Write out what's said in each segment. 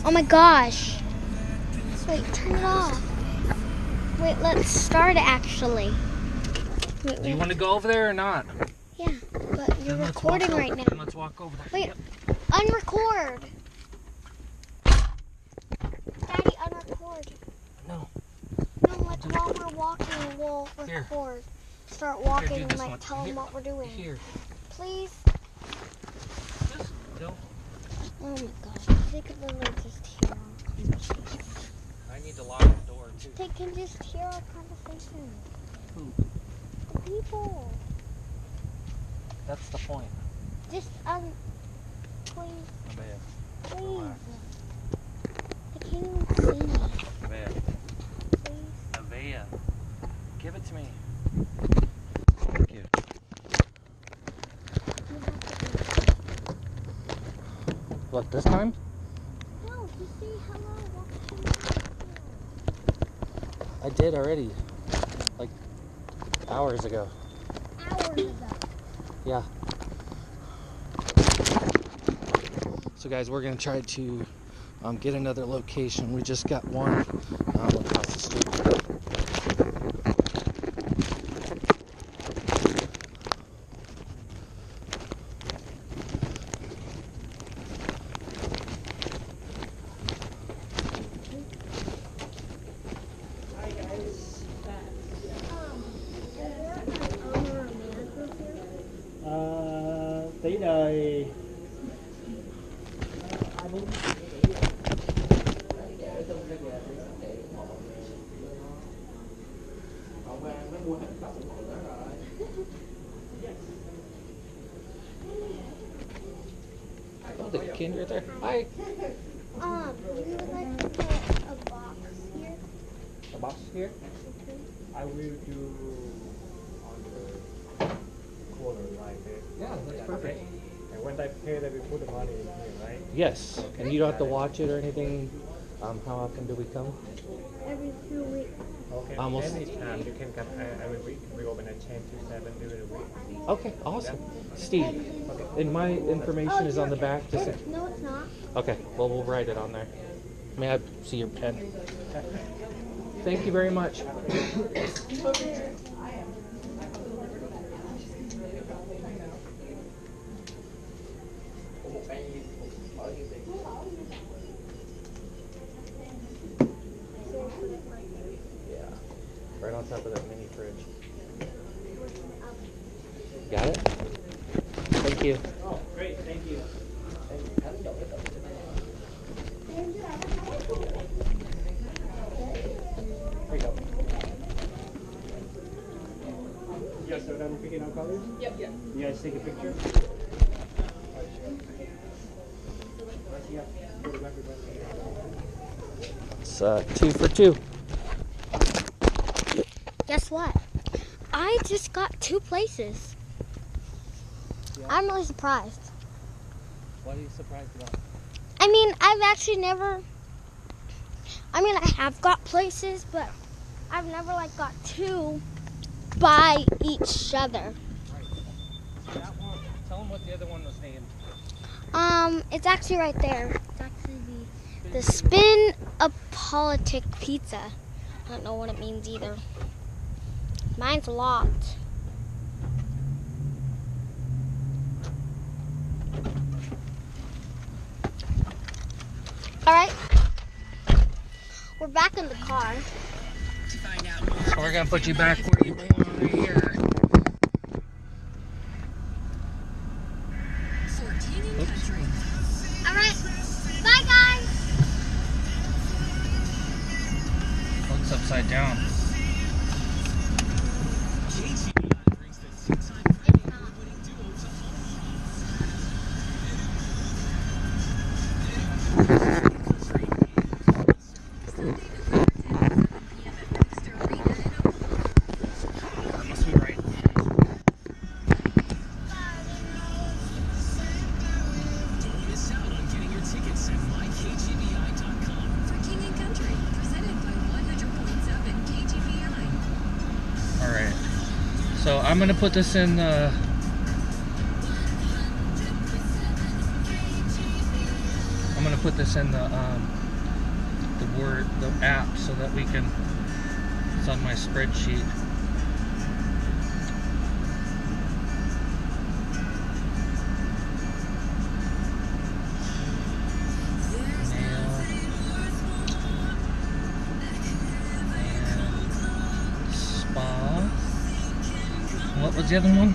Oh my gosh. Wait, turn it off. Wait, let's start it actually. Wait, Do you want to go over there or not? Yeah, but you're recording right now. Then let's walk over there. Wait, unrecord. Daddy, unrecord. No. No, like while we're walking, we'll record. Start walking and like tell them what we're doing. Here. Please. Just don't. Oh my gosh, they could literally just hear our conversation. I need to lock the door too. They can just hear our conversation. Who? The people. That's the point. Just, please. Nevaeh. Please. They can't even see me. Nevaeh. Please. Nevaeh. Give it to me. Thank you. You have to do What, this time? No, just say hello. Walk to I did already. Like hours ago. hours ago. Yeah. So guys, we're gonna try to get another location. We just got one across the street. Tí đời Oh, the kid right there. Hi. We would like to put a box here. a box here. I will do on the corner like this. Yeah, that's perfect. And when they pay, they will put the money in here, right? Yes, and you don't have to watch it or anything. How often do we come? Every 2 weeks. Okay. Almost. Anytime you can come every week. We open at 10 to 7 during the week. Okay, awesome. Steve, and my information is on the back. Just No, it's not. okay. Well, we'll write it on there. May I see your pen? Thank you very much. Yeah, right on top of that mini fridge. Got it? Thank you. Oh, great. Thank you. Here you go. You guys are done picking out colors? Yep. You guys take a picture? It's 2 for 2. Guess what? I just got 2 places. Yeah. I'm really surprised. What are you surprised about? I mean, I've actually never... I have got places, but I've never, like, got 2 by each other. That one. Tell them what the other one was named. It's actually right there. It's actually the Spin a Politic Pizza. I don't know what it means either. Mine's locked. Alright. We're back in the car. So we're gonna put you back where you belong right here. Alright. Bye, guys. Looks upside down. That must be right. Don't miss out on getting your tickets at mykgbi.com for King and Country, presented by 100.7 KGBI. Alright. So I'm gonna put this in the put this in the app so that we can. It's on my spreadsheet. What was the other one?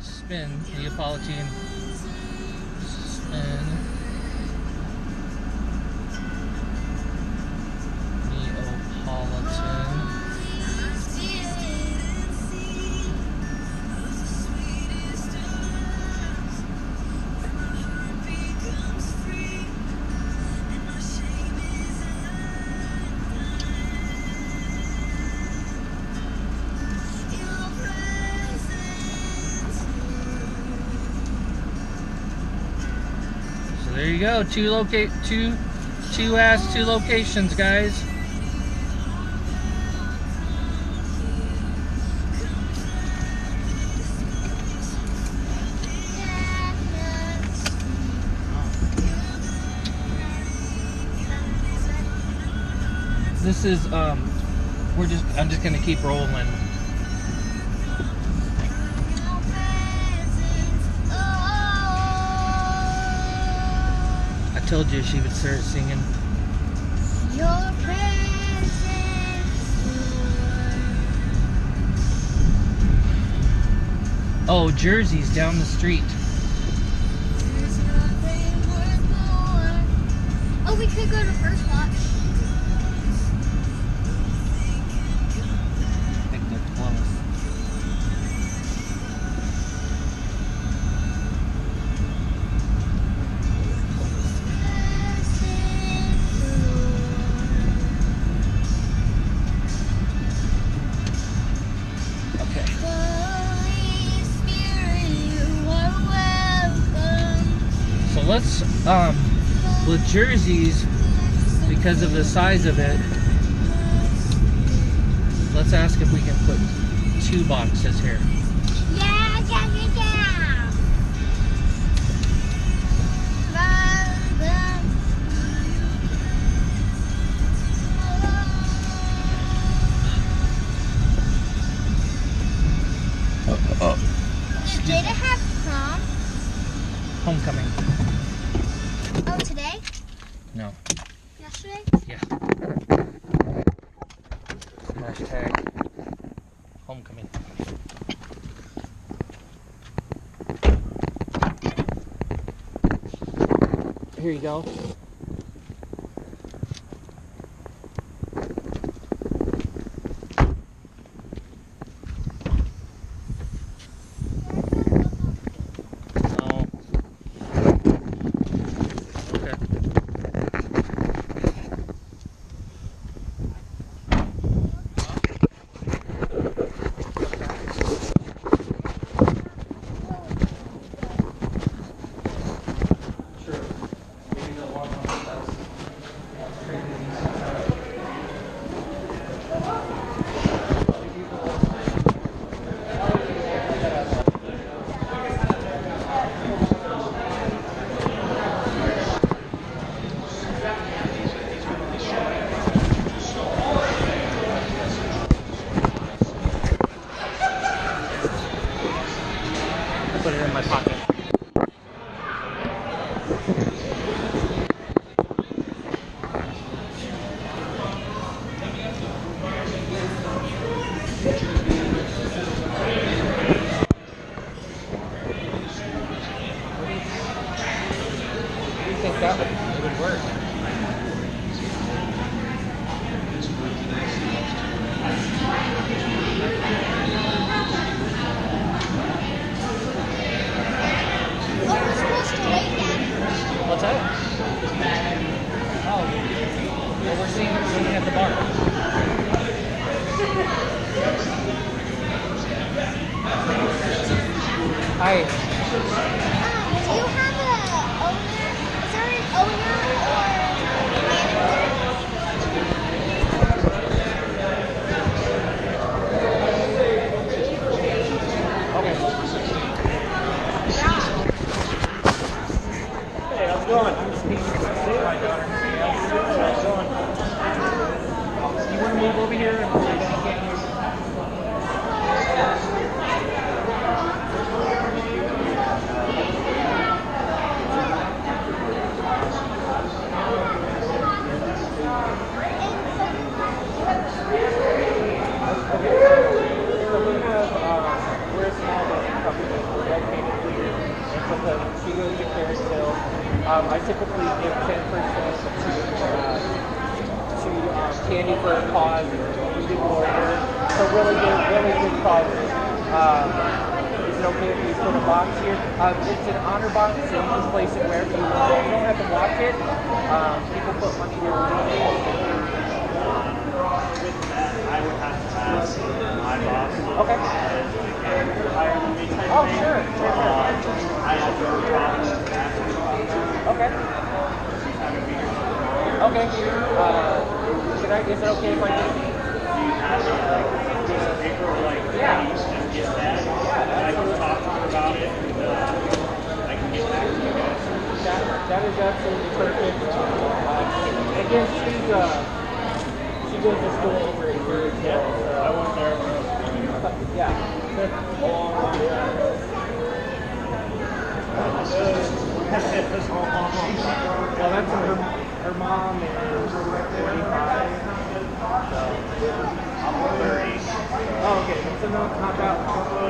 Spin Neapolitan. Spin Neapolitan. There you go, two locations, guys. This is I'm just gonna keep rolling. I told you she would start singing. Your presence, Oh, Jersey's down the street. there's nothing worth more. Oh, we could go to First Watch. I think they're close. Let's with Jersey's, because of the size of it, let's ask if we can put 2 boxes here. Yeah. Does Jada have prom? Homecoming. Oh, today? No. Yesterday? Yeah. Hashtag homecoming. Here you go. Put it in my pocket. I think that would work. What's that? Oh, well, we're seeing something at the bar. Hi. Do you have a owner? Is there an owner or a manager? Okay. goes to Carrot Hill. I typically give 10% to Candy for a cause. We do more work. So really good causes. Is it okay if we put a box here? It's an honor box, so you can place it wherever you want. You don't have to watch it. People put money here. I would have to ask my boss. Okay. Oh, sure. I have no problem asking. Okay. Okay. Is it okay if I just... Do you have a piece of paper or Yeah. just get that? I can talk to her about it and I can get back to you guys. That is absolutely perfect. Again, she goes to school over at Carrot Hill. I went there. Yeah. Well, that's her mom is 45. So. I'm 30. Oh, okay. So no, not that long.